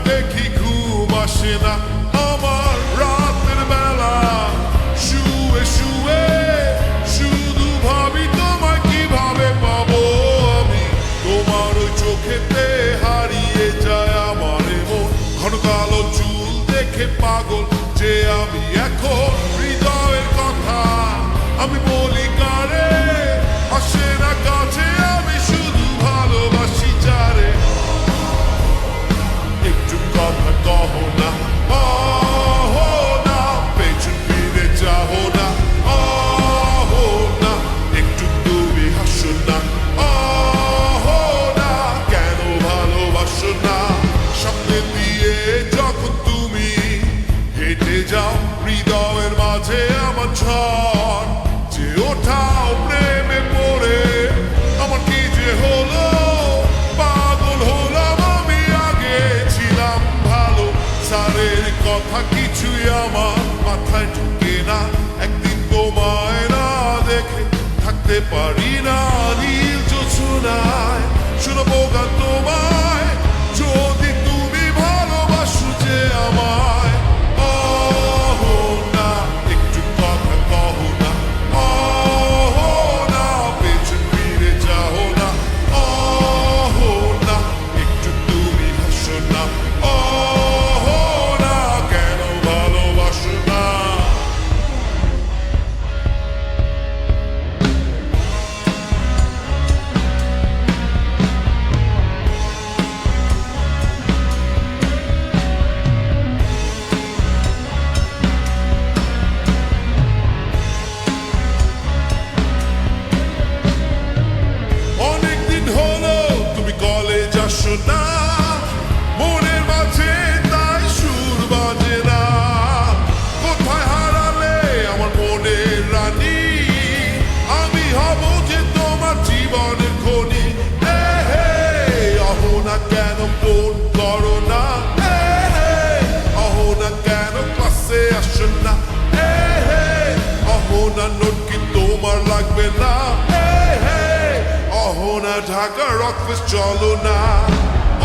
দেখি ঘুম আসে না আমার রাতের বেলা শুয়ে শুয়ে শুধু ভাবি তোমায় কিভাবে পাবো আমি তোমার ওই চোখেতে হারিয়ে যায় আমার মন ঘন কালো চুল দেখে পাগল যে আমি এখন হৃদয়ের কথা আমি বলি কারে আসে না কাছে আমি শুধু ভালোবাসি যারে একটু কথা কহো না আহো না পেছন ফিরে যাও না আহো না একটু তুমি হাসো না আহো না কেন ভালোবাসো না সামনে দিয়ে যখন তুমি হেঁটে যাও হৃদয়ের মাঝে আমার ঝড় যে ওঠাও প্রেমে পড়ে আমার কি যে হলো পাগল হলাম আমি আগে ছিলাম ভালো সারের কথা কিছুই আমার মাথায় ঢুকে না একদিন তোমায় না দেখে থাকতে পারি না নীল জোছনায় শুনবো গান তোমায় যদি তুমি ভালোবাসো যে আমায় আহো না একটু কথা কহো না আহো না পেছন ফিরে যাও না আহো না একটু তুমি হাসো না আহো না কেন ভালোবাসো না অনেকদিন হলো তুমি কলেজ আসো না মনের মাঝে তাই সুর বাজে না কোথায় হারালে আমার মনের রানী আমি হব যে তোমার জীবনের খনি হে অহো না কেন ফোন করো না হে অহো না কেন ক্লাসে আসো না হে অহো না নোট কি তোমার লাগবে না অহো না ঢাকা রকফেস্ট চলো না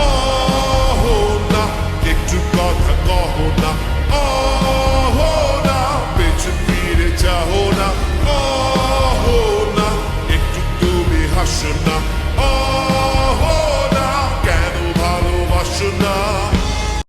অহো না একটু কথা কহো না অহো না পেছন ফিরে যাও না অহো না একটু তুমি হাসো না